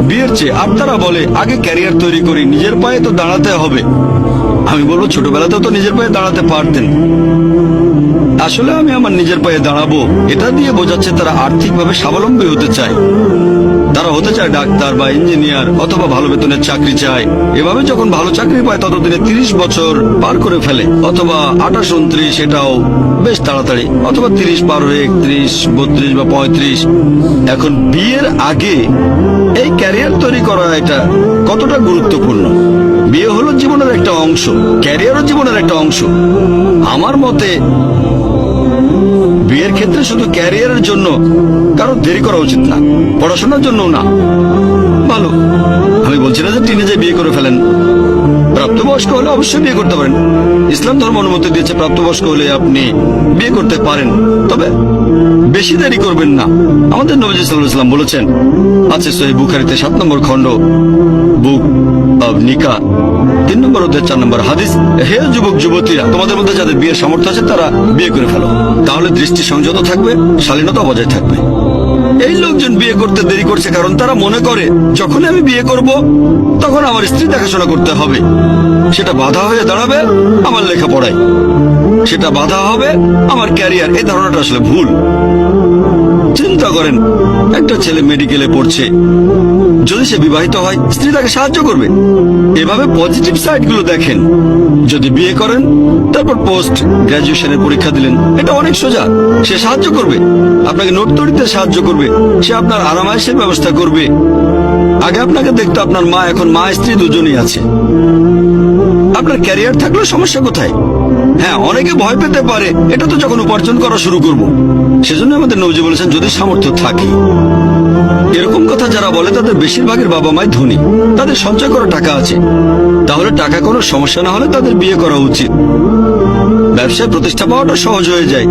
বিয়ের চেয়ে। আর তারা বলে আগে ক্যারিয়ার তৈরি করি, নিজের পায়ে তো দাঁড়াতে হবে। আমি বলবো ছোটবেলাতেও তো নিজের পায়ে দাঁড়াতে পারতেন। আসলে আমি আমার নিজের পায়ে দাঁড়াবো এটা দিয়ে বোঝাচ্ছে তারা আর্থিকভাবে স্বাবলম্বী হতে চায়। তারা হতে চায় ডাক্তার বা ইঞ্জিনিয়ার অথবা ভালো বেতনের চাকরি চায়। এভাবে যখন ভালো চাকরি পায় ততদিনে 30 বছর পার করে ফেলে, অথবা 28, 29, এটাও বেশ তাড়াতাড়ি, অথবা 30 পার হয়ে 31, 32 বা 35। এখন বিয়ের আগে এই ক্যারিয়ার তৈরি করা এটা কতটা গুরুত্বপূর্ণ? বিয়ে হলো জীবনের একটা অংশ, ক্যারিয়ারও জীবনের একটা অংশ। আমার মতে বিয়ের ক্ষেত্রে শুধু ক্যারিয়ারের জন্য কারো দেরি করা উচিত না, পড়াশোনার জন্য না। ভালো, আমি বলছি না যে টিনেজে বিয়ে করে ফেলেন। প্রাপ্তবয়স্ক হলে অবশ্যই বিয়ে করতে পারেন। ইসলাম ধর্ম অনুমতি দিয়েছে প্রাপ্তবয়স্ক হলে আপনি বিয়ে করতে পারেন, তবে বেশি দেরি করবেন না। আমাদের নবী সাল্লাল্লাহু আলাইহি ওয়াসাল্লাম বলেছেন, আছে সহিহ বুখারীতে 7 নম্বর খণ্ড, বুক অব নিকা 3 নম্বর অধ্যায় 4 নম্বর হাদিস, হে যুবক যুবতীরা, তোমাদের মধ্যে যাদের বিয়ের সামর্থ্য আছে তারা বিয়ে করে ফেলো, তাহলে দৃষ্টি সংযত থাকবে, শালীনতা বজায় থাকবে। এই লোকজন বিয়ে করতে দেরি করছে কারণ তারা মনে করে যখন আমি বিয়ে করব তখন আমার স্ত্রী দেখাশোনা করতে হবে। সেটা বাধা হয়ে দাঁড়াবে আমার লেখাপড়ায়, সেটা বাধা হবে আমার ক্যারিয়ার। এই ধারণাটা আসলে ভুল। চিন্তা করেন, একটা ছেলে মেডিকেলে পড়ছে, যদি সে বিবাহিত হয় স্ত্রী তাকে সাহায্য করবে। এভাবে পজিটিভ সাইডগুলো দেখেন। যদি বিয়ে করেন তারপর পোস্ট গ্রাজুয়েশনের পরীক্ষা দিলেন, এটা অনেক সোজা। সে সাহায্য করবে, আপনাকে নোট তৈরিতে সাহায্য করবে, সে আপনার আরামায়েশের ব্যবস্থা করবে। আগে আপনাকে দেখতো আপনার মা, এখন মা স্ত্রী দুজনেই আছে। আপনার ক্যারিয়ার থাকলে সমস্যা কোথায়? হ্যাঁ, অনেকে ভয় পেতে পারে, এটা তো যখন উপার্জন করা শুরু করব। সেজন্য আমাদের নবী বলেছেন যদি সামর্থ্য থাকে। এরকম কথা যারা বলে তাদের বেশিরভাগের বাবা মাই ধনী, তাদের সঞ্চয় করা টাকা আছে। তাহলে টাকা কোনো সমস্যা না হলে তাদের বিয়ে করা উচিত। ব্যবসায় প্রতিষ্ঠা পাওয়াটা সহজ হয়ে যায়।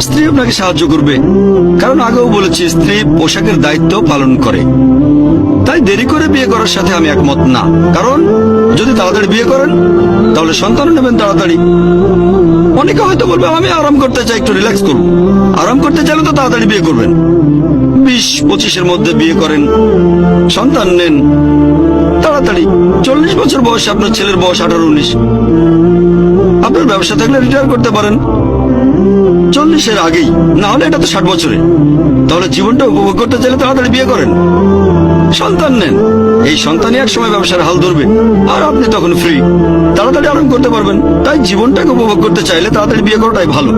স্ত্রী আপনাকে সাহায্য করবে, কারণ আগেও বলেছি স্ত্রী পোশাকের দায়িত্ব পালন করে। তাই দেরি করে বিয়ে করার সাথে আমি একমত না, কারণ যদি তাড়াতাড়ি বিয়ে করেন তাহলে সন্তান নেবেন তাড়াতাড়ি। অনেকে হয়তো বলবে আমি আরাম করতে চাই, একটু রিল্যাক্স করব। আরাম করতে চাইলে তো তাড়াতাড়ি বিয়ে করবেন। 20-25-এর মধ্যে বিয়ে করেন, সন্তান নেন তাড়াতাড়ি। 40 বছর বয়সে আপনার ছেলের বয়স 18-19। আপনার ব্যবসা থাকলে রিটায়ার করতে পারেন 40-এর আগেই, না হলে এটা তো 60 বছরে। তাহলে জীবনটা উপভোগ করতে চাইলে তাড়াতাড়ি বিয়ে করেন, সন্তান নেন। এই সন্তানই এক সময় ব্যবসার হাল ধরবে আর আপনি তখন ফ্রি, তাড়াতাড়ি আরাম করতে পারবেন। তাই জীবনটাকে উপভোগ করতে চাইলে তাড়াতাড়ি বিয়ে করাটাই ভালো।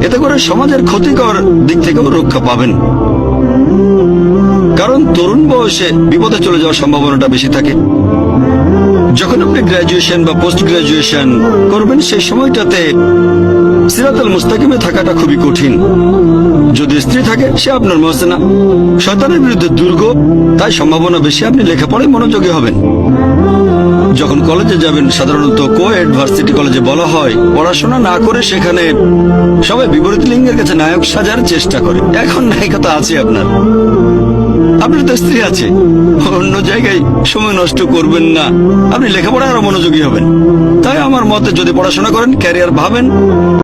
এতে করে সমাজের ক্ষতিকর দিক থেকেও রক্ষা পাবেন, কারণ তরুণ বয়সে বিপদে চলে যাওয়ার সম্ভাবনাটা বেশি থাকে। যখন আপনি গ্রাজুয়েশন বা পোস্ট গ্রাজুয়েশন করবেন সেই সময়টাতে সিরাতাল মুস্তাকিমে থাকাটা খুবই কঠিন। যদি স্ত্রী থাকে সে আপনার মহসেনা, শয়তানের বিরুদ্ধে দুর্গ, তাই সম্ভাবনা বেশি আপনি লেখাপড়ায় মনোযোগী হবেন। যখন কলেজে যাবেন, সাধারণত কোয়েড ভার্সিটি কলেজে বলা হয় পড়াশোনা না করে সেখানে সবাই বিপরীত লিঙ্গের কাছে নায়ক সাজার চেষ্টা করে। এখন নায়িকতা আছে আপনার তো স্ত্রী আছে, অন্য জায়গায় সময় নষ্ট করবেন না, আপনি লেখাপড়ায় আরো মনোযোগী হবেন। তাই আমার মতে যদি পড়াশোনা করেন, ক্যারিয়ার ভাবেন,